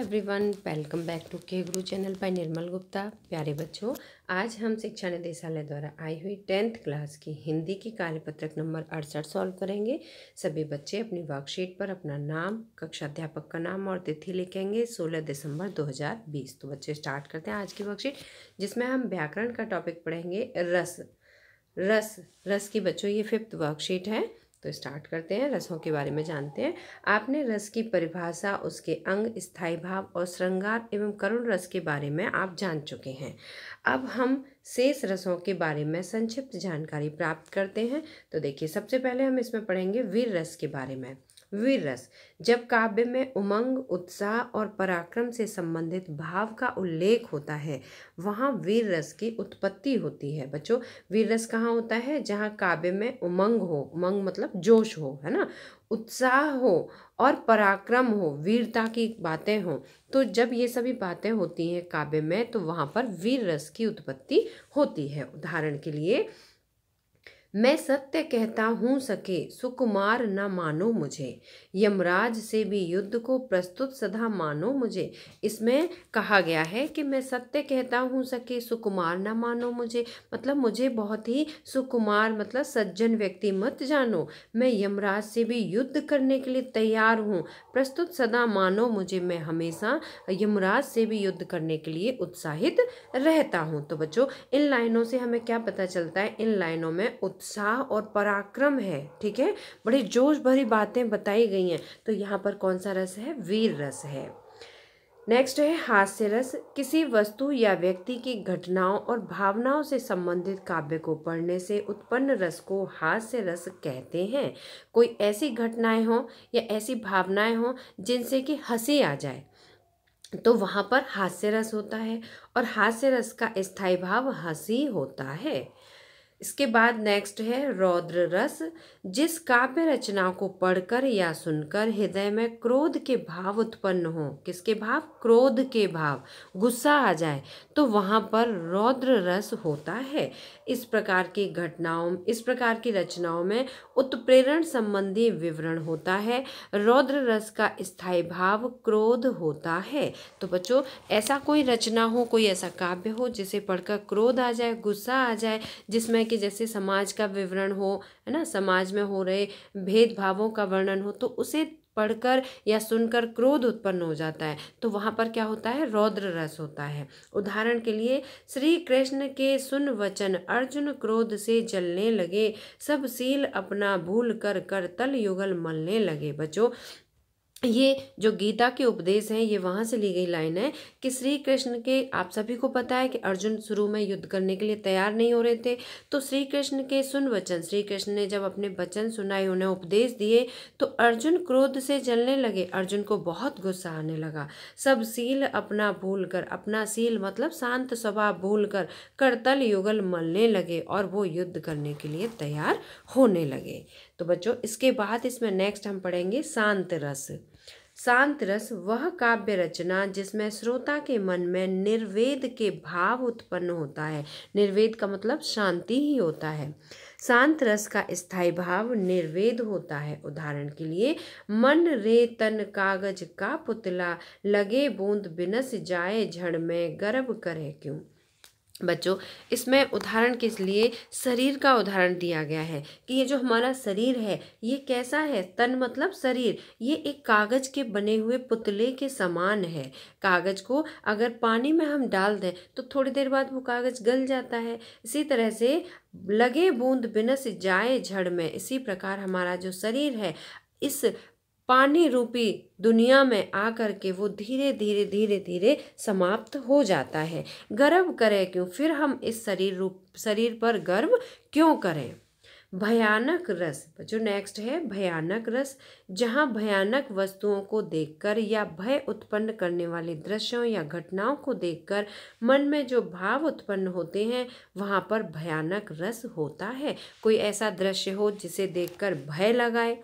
Everyone, welcome back to के गुरु channel bye निर्मल गुप्ता। प्यारे बच्चों, आज हम शिक्षा निदेशालय द्वारा आई हुई 10th क्लास की हिंदी की कार्यपत्रक नंबर 68 सॉल्व करेंगे। सभी बच्चे अपनी वर्कशीट पर अपना नाम, कक्षा अध्यापक का नाम और तिथि लिखेंगे 16 दिसंबर 2020। तो बच्चे स्टार्ट करते हैं आज की वर्कशीट, जिसमें हम व्याकरण का टॉपिक पढ़ेंगे रस। रस की बच्चों ये 5th वर्कशीट है। तो स्टार्ट करते हैं, रसों के बारे में जानते हैं। आपने रस की परिभाषा, उसके अंग, स्थायी भाव और श्रृंगार एवं करुण रस के बारे में आप जान चुके हैं। अब हम शेष रसों के बारे में संक्षिप्त जानकारी प्राप्त करते हैं। तो देखिए, सबसे पहले हम इसमें पढ़ेंगे वीर रस के बारे में। वीर रस, जब काव्य में उमंग, उत्साह और पराक्रम से संबंधित भाव का उल्लेख होता है, वहाँ वीर रस की उत्पत्ति होती है। बच्चों, वीर रस कहाँ होता है? जहाँ काव्य में उमंग हो, उमंग मतलब जोश हो, है ना, उत्साह हो और पराक्रम हो, वीरता की बातें हो। तो जब ये सभी बातें होती हैं काव्य में, तो वहाँ पर वीर रस की उत्पत्ति होती है। उदाहरण के लिए, मैं सत्य कहता हूँ सके, सुकुमार न मानो मुझे, यमराज से भी युद्ध को प्रस्तुत सदा मानो मुझे। इसमें कहा गया है कि मैं सत्य कहता हूँ सके, सुकुमार न मानो मुझे, मतलब मुझे बहुत ही सुकुमार मतलब सज्जन व्यक्ति मत जानो। मैं यमराज से भी युद्ध करने के लिए तैयार हूँ, प्रस्तुत सदा मानो मुझे, मैं हमेशा यमराज से भी युद्ध करने के लिए उत्साहित रहता हूँ। तो बच्चों, इन लाइनों से हमें क्या पता चलता है? इन लाइनों में उत्साह और पराक्रम है। ठीक है, बड़ी जोश भरी बातें बताई गई हैं। तो यहाँ पर कौन सा रस है? वीर रस है। नेक्स्ट है हास्य रस। किसी वस्तु या व्यक्ति की घटनाओं और भावनाओं से संबंधित काव्य को पढ़ने से उत्पन्न रस को हास्य रस कहते हैं। कोई ऐसी घटनाएं हो या ऐसी भावनाएं हो जिनसे कि हंसी आ जाए, तो वहाँ पर हास्य रस होता है। और हास्य रस का स्थायी भाव हंसी होता है। इसके बाद नेक्स्ट है रौद्र रस। जिस काव्य रचना को पढ़कर या सुनकर हृदय में क्रोध के भाव उत्पन्न हो, किसके भाव? क्रोध के भाव, गुस्सा आ जाए, तो वहाँ पर रौद्र रस होता है। इस प्रकार की रचनाओं में उत्प्रेरण संबंधी विवरण होता है। रौद्र रस का स्थायी भाव क्रोध होता है। तो बच्चों, ऐसा कोई रचना हो, कोई ऐसा काव्य हो जिसे पढ़कर क्रोध आ जाए, गुस्सा आ जाए, जिसमें कि जैसे समाज का विवरण हो, है ना, समाज में हो रहे भेदभावों का वर्णन हो, तो उसे पढ़कर या सुनकर क्रोध उत्पन्न हो जाता है, तो वहाँ पर क्या होता है? रौद्र रस होता है। उदाहरण के लिए, श्री कृष्ण के सुन वचन, अर्जुन क्रोध से जलने लगे, सब सील अपना भूल कर कर तल युगल मलने लगे। बच्चों, ये जो गीता के उपदेश हैं, ये वहाँ से ली गई लाइन है कि श्री कृष्ण के, आप सभी को पता है कि अर्जुन शुरू में युद्ध करने के लिए तैयार नहीं हो रहे थे, तो श्री कृष्ण के सुन वचन, श्री कृष्ण ने जब अपने वचन सुनाए, उन्हें उपदेश दिए, तो अर्जुन क्रोध से जलने लगे, अर्जुन को बहुत गुस्सा आने लगा। सब सील अपना भूल कर, अपना सील मतलब शांत स्वभाव भूल कर करतल युगल मलने लगे और वो युद्ध करने के लिए तैयार होने लगे। तो बच्चों, इसके बाद इसमें नेक्स्ट हम पढ़ेंगे शांत रस। शांत रस वह काव्य रचना जिसमें श्रोता के मन में निर्वेद के भाव उत्पन्न होता है। निर्वेद का मतलब शांति ही होता है। शांत रस का स्थायी भाव निर्वेद होता है। उदाहरण के लिए, मन रे तन कागज का पुतला, लगे बूंद बिनस जाए झड़ में, गर्व करे क्यों। बच्चों, इसमें उदाहरण के लिए शरीर का उदाहरण दिया गया है कि ये जो हमारा शरीर है, ये कैसा है? तन मतलब शरीर, ये एक कागज के बने हुए पुतले के समान है। कागज को अगर पानी में हम डाल दें तो थोड़ी देर बाद वो कागज गल जाता है। इसी तरह से लगे बूंद बिनस जाए झड़ में, इसी प्रकार हमारा जो शरीर है, इस पानी रूपी दुनिया में आकर के वो धीरे धीरे धीरे धीरे समाप्त हो जाता है। गर्व करें क्यों? फिर हम इस शरीर पर गर्व क्यों करें? भयानक रस। जो नेक्स्ट है भयानक रस। जहाँ भयानक वस्तुओं को देखकर या भय उत्पन्न करने वाले दृश्यों या घटनाओं को देखकर मन में जो भाव उत्पन्न होते हैं, वहाँ पर भयानक रस होता है। कोई ऐसा दृश्य हो जिसे देखकर भय लगाए,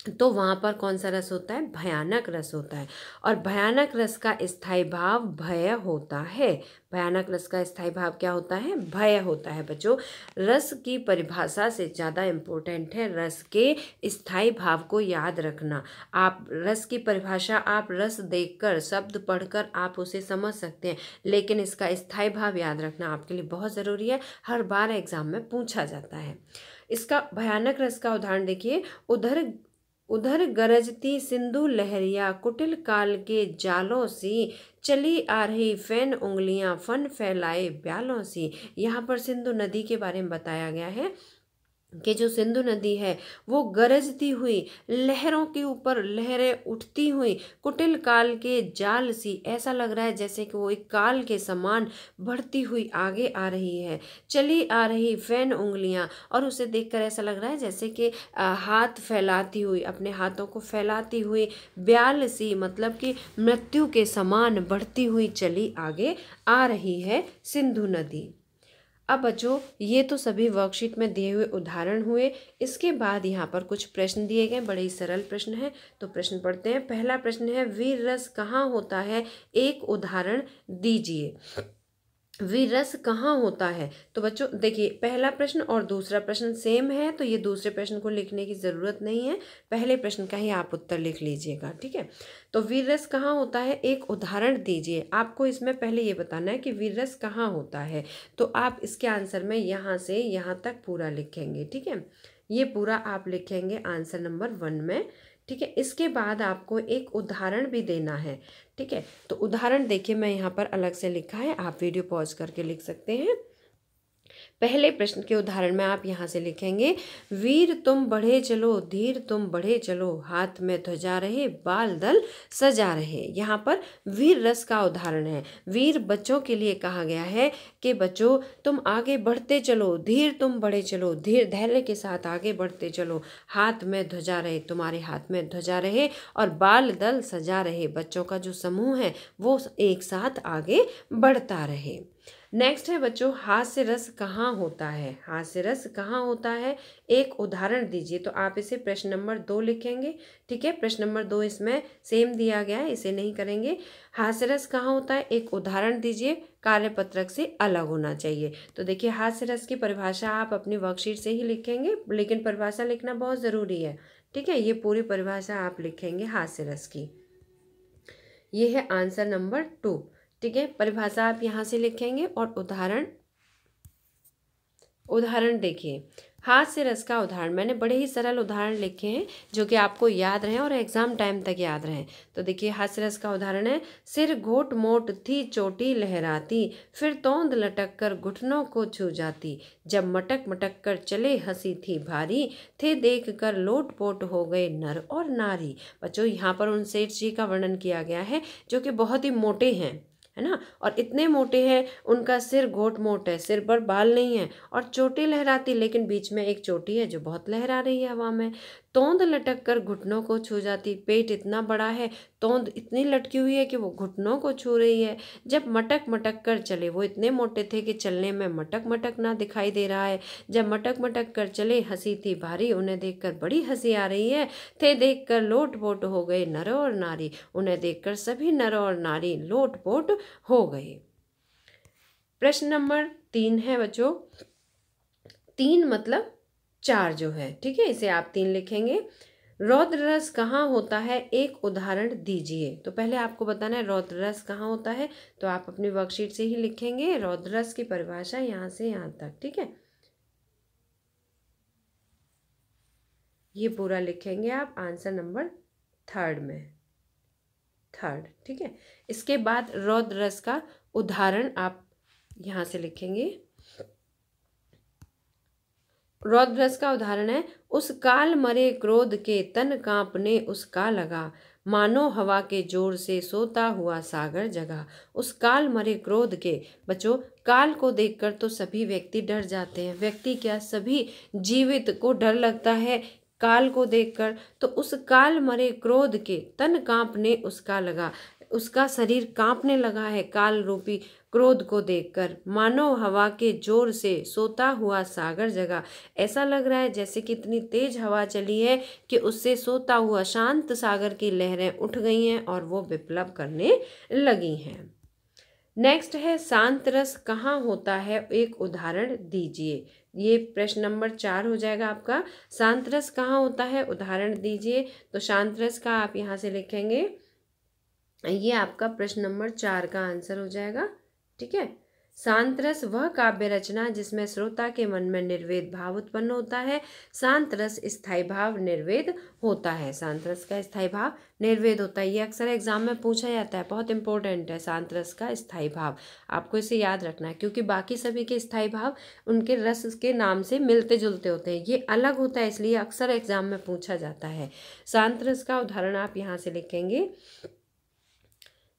तो वहाँ पर कौन सा रस होता है? भयानक रस होता है। और भयानक रस का स्थायी भाव भय होता है। भयानक रस का स्थायी भाव क्या होता है? भय होता है। बच्चों, रस की परिभाषा से ज़्यादा इम्पोर्टेंट है रस के स्थायी भाव को याद रखना। आप रस की परिभाषा, आप रस देखकर, शब्द पढ़कर आप उसे समझ सकते हैं, लेकिन इसका स्थायी भाव याद रखना आपके लिए बहुत ज़रूरी है। हर बार एग्जाम में पूछा जाता है। इसका भयानक रस का उदाहरण देखिए। उधर उधर गरजती सिंधु लहरिया कुटिल काल के जालों सी, चली आ रही फैन उंगलियां फन फैलाए ब्यालों सी। यहाँ पर सिंधु नदी के बारे में बताया गया है कि जो सिंधु नदी है वो गरजती हुई, लहरों के ऊपर लहरें उठती हुई, कुटिल काल के जाल सी, ऐसा लग रहा है जैसे कि वो एक काल के समान बढ़ती हुई आगे आ रही है। चली आ रही फैन उंगलियां, और उसे देखकर ऐसा लग रहा है जैसे कि हाथ फैलाती हुई, अपने हाथों को फैलाती हुई, ब्याल सी मतलब कि मृत्यु के समान बढ़ती हुई चली आगे आ रही है सिंधु नदी। अब बच्चों, ये तो सभी वर्कशीट में दिए हुए उदाहरण हुए। इसके बाद यहाँ पर कुछ प्रश्न दिए गए, बड़े ही सरल प्रश्न हैं। तो प्रश्न पढ़ते हैं। पहला प्रश्न है, वीर रस कहाँ होता है? एक उदाहरण दीजिए। वीर रस कहाँ होता है? तो बच्चों देखिए, पहला प्रश्न और दूसरा प्रश्न सेम है, तो ये दूसरे प्रश्न को लिखने की ज़रूरत नहीं है। पहले प्रश्न का ही आप उत्तर लिख लीजिएगा, ठीक है। तो वीर रस कहाँ होता है, एक उदाहरण दीजिए। आपको इसमें पहले ये बताना है कि वीर रस कहाँ होता है। तो आप इसके आंसर में यहाँ से यहाँ तक पूरा लिखेंगे, ठीक है। ये पूरा आप लिखेंगे आंसर नंबर 1 में, ठीक है। इसके बाद आपको एक उदाहरण भी देना है, ठीक है। तो उदाहरण देखिए, मैं यहाँ पर अलग से लिखा है, आप वीडियो पॉज करके लिख सकते हैं। पहले प्रश्न के उदाहरण में आप यहाँ से लिखेंगे, वीर तुम बढ़े चलो, धीर तुम बढ़े चलो, हाथ में ध्वजा रहे, बाल दल सजा रहे। यहाँ पर वीर रस का उदाहरण है। वीर बच्चों के लिए कहा गया है कि बच्चों तुम आगे बढ़ते चलो, धीर तुम बढ़े चलो, धीर धैर्य के साथ आगे बढ़ते चलो, हाथ में ध्वजा रहे, तुम्हारे हाथ में ध्वजा रहे, और बाल दल सजा रहे, बच्चों का जो समूह है वो एक साथ आगे बढ़ता रहे। नेक्स्ट है बच्चों, हास्य रस कहाँ होता है? हास्य रस कहाँ होता है, एक उदाहरण दीजिए। तो आप इसे प्रश्न नंबर 2 लिखेंगे, ठीक है। प्रश्न नंबर 2 इसमें सेम दिया गया है, इसे नहीं करेंगे। हास्य रस कहाँ होता है, एक उदाहरण दीजिए, कार्यपत्रक से अलग होना चाहिए। तो देखिए, हास्य रस की परिभाषा आप अपनी वर्कशीट से ही लिखेंगे, लेकिन परिभाषा लिखना बहुत ज़रूरी है, ठीक है। ये पूरी परिभाषा आप लिखेंगे हास्य रस की। ये है आंसर नंबर 2, ठीक है। परिभाषा आप यहाँ से लिखेंगे और उदाहरण देखिए। हास्य रस का उदाहरण, मैंने बड़े ही सरल उदाहरण लिखे हैं जो कि आपको याद रहें और एग्जाम टाइम तक याद रहें। तो देखिए, हास्य रस का उदाहरण है, सिर घोट मोट थी चोटी लहराती, फिर तोंद लटक कर घुटनों को छू जाती, जब मटक मटक कर चले हंसी थी भारी, थे देख कर लोट पोट हो गए नर और नारी। बच्चों, यहाँ पर उन सेठ जी का वर्णन किया गया है जो कि बहुत ही मोटे हैं, है ना, और इतने मोटे हैं, उनका सिर घोट मोट है, सिर पर बाल नहीं है, और चोटी लहराती, लेकिन बीच में एक चोटी है जो बहुत लहरा रही है हवा में। तोंद लटक कर घुटनों को छू जाती, पेट इतना बड़ा है, तोंद इतनी लटकी हुई है कि वो घुटनों को छू रही है। जब मटक मटक कर चले, वो इतने मोटे थे कि चलने में मटक मटक ना दिखाई दे रहा है। जब मटक मटक कर चले, हंसी थी भारी, उन्हें देखकर बड़ी हंसी आ रही है, थे देख कर लोट पोट हो गए नर और नारी, उन्हें देखकर सभी नर और नारी लोट पोट हो गए। प्रश्न नंबर 3 है बच्चों, 3 मतलब 4 जो है, ठीक है, इसे आप 3 लिखेंगे। रौद्र रस कहाँ होता है, एक उदाहरण दीजिए। तो पहले आपको बताना है रौद्र रस कहाँ होता है, तो आप अपनी वर्कशीट से ही लिखेंगे रौद्र रस की परिभाषा यहाँ से यहाँ तक, ठीक है। ये पूरा लिखेंगे आप आंसर नंबर 3 में, 3, ठीक है। इसके बाद रौद्र रस का उदाहरण आप यहाँ से लिखेंगे। रौद्र रस का उदाहरण है, उस काल मरे क्रोध के तन कांपने उसका लगा, मानो हवा के जोर से सोता हुआ सागर जगा। उस काल मरे क्रोध के, बच्चों काल को देखकर तो सभी व्यक्ति डर जाते हैं, व्यक्ति क्या सभी जीवित को डर लगता है काल को देखकर। तो उस काल मरे क्रोध के तन कांपने उसका लगा, उसका शरीर कांपने लगा है काल रूपी क्रोध को देखकर। मानो हवा के जोर से सोता हुआ सागर जगा। ऐसा लग रहा है जैसे कि इतनी तेज हवा चली है कि उससे सोता हुआ शांत सागर की लहरें उठ गई हैं और वो विप्लव करने लगी हैं। नेक्स्ट है शांत रस कहाँ होता है, एक उदाहरण दीजिए। ये प्रश्न नंबर 4 हो जाएगा आपका। शांत रस कहाँ होता है, उदाहरण दीजिए। तो शांत रस का आप यहाँ से लिखेंगे, ये आपका प्रश्न नंबर 4 का आंसर हो जाएगा। ठीक है, शांत रस वह काव्य रचना जिसमें श्रोता के मन में निर्वेद भाव उत्पन्न होता है। शांत रस स्थायी भाव निर्वेद होता है। शांत रस का स्थायी भाव निर्वेद होता है। ये अक्सर एग्जाम में पूछा जाता है, बहुत इंपॉर्टेंट है शांत रस का स्थायी भाव। आपको इसे याद रखना है क्योंकि बाकी सभी के स्थायी भाव उनके रस के नाम से मिलते जुलते होते हैं, ये अलग होता है, इसलिए अक्सर एग्जाम में पूछा जाता है। शांत रस का उदाहरण आप यहाँ से लिखेंगे,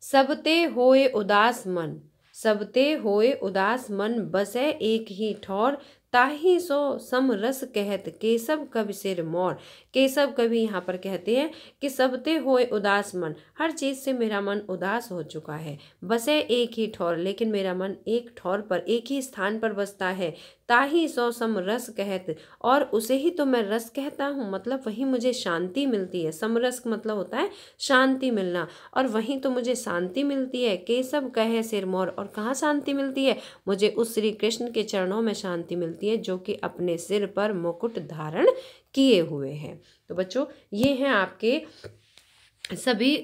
सबते होए उदास मन, सबते होए उदास मन, बसे एक ही ठौर, ताहि सो समरस कहत, केशव कवि सिर मोर। केशव कवि यहाँ पर कहते हैं कि सबते होए उदास मन, हर चीज़ से मेरा मन उदास हो चुका है। बसे एक ही ठौर, लेकिन मेरा मन एक ठौर पर, एक ही स्थान पर बसता है। ताहि सो समरस कहत, और उसे ही तो मैं रस कहता हूँ, मतलब वहीं मुझे शांति मिलती है। समरस मतलब होता है शांति मिलना, और वहीं तो मुझे शांति मिलती है। केशव कहे सिर मोर, और कहाँ शांति मिलती है, मुझे उस श्री कृष्ण के चरणों में शांति मिलती है जो कि अपने सिर पर मुकुट धारण किए हुए हैं। तो बच्चों ये हैं आपके सभी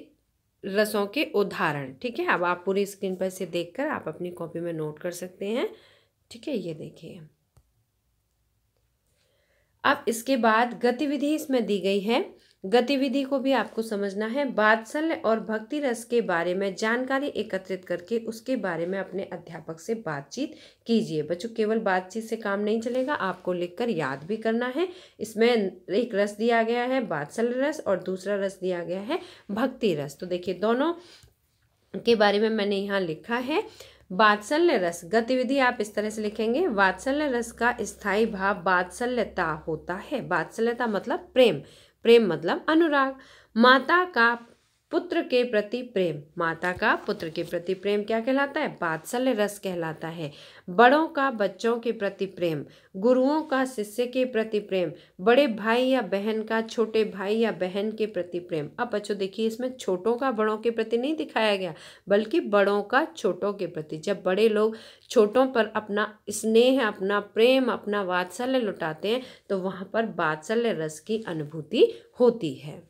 रसों के उदाहरण। ठीक है, अब आप पूरी स्क्रीन पर से देखकर आप अपनी कॉपी में नोट कर सकते हैं। ठीक है, ये देखिए। अब इसके बाद गतिविधि इसमें दी गई है, गतिविधि को भी आपको समझना है। वात्सल्य और भक्ति रस के बारे में जानकारी एकत्रित करके उसके बारे में अपने अध्यापक से बातचीत कीजिए। बच्चों केवल बातचीत से काम नहीं चलेगा, आपको लिखकर याद भी करना है। इसमें एक रस दिया गया है वात्सल्य रस और दूसरा रस दिया गया है भक्ति रस। तो देखिए दोनों के बारे में मैंने यहाँ लिखा है। वात्सल्य रस गतिविधि आप इस तरह से लिखेंगे, वात्सल्य रस का स्थायी भाव वात्सल्यता होता है। वात्सल्यता मतलब प्रेम, प्रेम मतलब अनुराग। माता का पुत्र के प्रति प्रेम, माता का पुत्र के प्रति प्रेम क्या कहलाता है, वात्सल्य रस कहलाता है। बड़ों का बच्चों के प्रति प्रेम, गुरुओं का शिष्य के प्रति प्रेम, बड़े भाई या बहन का छोटे भाई या बहन के प्रति प्रेम। अब बच्चों देखिए इसमें छोटों का बड़ों के प्रति नहीं दिखाया गया, बल्कि बड़ों का छोटों के प्रति। जब बड़े लोग छोटों पर अपना स्नेह, अपना प्रेम, अपना वात्सल्य लुटाते हैं तो वहाँ पर वात्सल्य रस की अनुभूति होती है।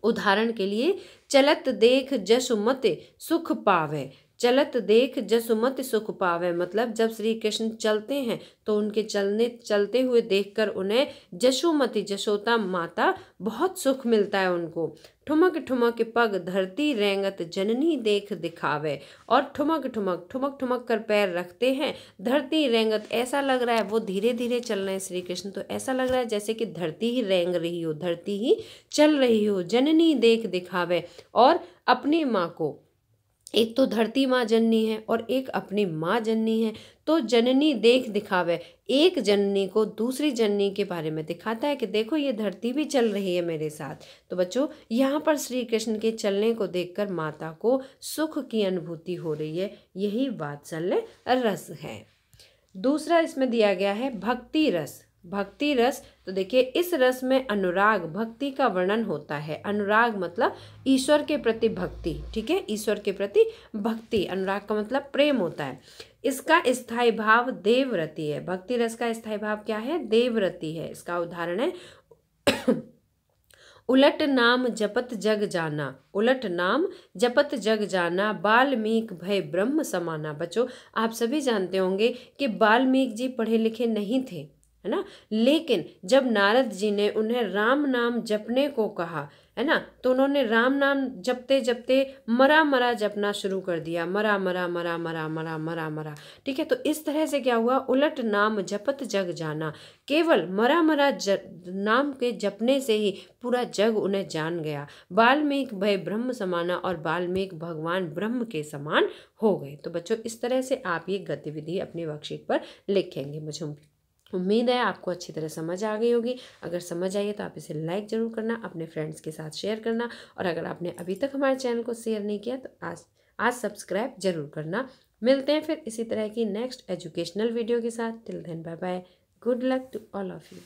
उदाहरण के लिए, चलत देख जसुमत सुख पावे, चलत देख जसुमत सुख पावे मतलब जब श्री कृष्ण चलते हैं तो उनके चलते हुए देखकर उन्हें जसुमती जसोता माता बहुत सुख मिलता है उनको। ठुमक ठुमक पग धरती रेंगत जननी देख दिखावे, और ठुमक ठुमक ठुमक ठुमक कर पैर रखते हैं, धरती रेंगत ऐसा लग रहा है वो धीरे धीरे चल रहे हैं श्री कृष्ण, तो ऐसा लग रहा है जैसे कि धरती ही रेंग रही हो, धरती ही चल रही हो। जननी देख दिखावे, और अपनी माँ को, एक तो धरती माँ जननी है और एक अपनी माँ जननी है, तो जननी देख दिखावे, एक जननी को दूसरी जननी के बारे में दिखाता है कि देखो ये धरती भी चल रही है मेरे साथ। तो बच्चों यहाँ पर श्री कृष्ण के चलने को देखकर माता को सुख की अनुभूति हो रही है, यही वात्सल्य रस है। दूसरा इसमें दिया गया है भक्ति रस। भक्ति रस, तो देखिए इस रस में अनुराग भक्ति का वर्णन होता है। अनुराग मतलब ईश्वर के प्रति भक्ति, ठीक है, ईश्वर के प्रति भक्ति, अनुराग का मतलब प्रेम होता है। इसका स्थायी भाव देवरति है। भक्ति रस का स्थायी भाव क्या है, देवरति है। इसका उदाहरण है उलट नाम जपत जग जाना, उलट नाम जपत जग जाना, बाल्मीक भय ब्रह्म समाना। बच्चों आप सभी जानते होंगे कि बाल्मीक जी पढ़े लिखे नहीं थे, है ना, लेकिन जब नारद जी ने उन्हें राम नाम जपने को कहा, है ना, तो उन्होंने राम नाम जपते जपते मरा मरा जपना शुरू कर दिया, मरा मरा मरा मरा मरा मरा मरा। ठीक है, तो इस तरह से क्या हुआ, उलट नाम जपत जग जाना, केवल मरा मरा नाम के जपने से ही पूरा जग उन्हें जान गया। बाल्मीक भय ब्रह्म समाना, और बाल्मीक भगवान ब्रह्म के समान हो गए। तो बच्चों इस तरह से आप ये गतिविधि अपनी वर्कशीट पर लिखेंगे। मुझे उम्मीद है आपको अच्छी तरह समझ आ गई होगी। अगर समझ आई है तो आप इसे लाइक ज़रूर करना, अपने फ्रेंड्स के साथ शेयर करना, और अगर आपने अभी तक हमारे चैनल को शेयर नहीं किया तो आज सब्सक्राइब जरूर करना। मिलते हैं फिर इसी तरह की नेक्स्ट एजुकेशनल वीडियो के साथ। Till then bye bye, good luck to all of you.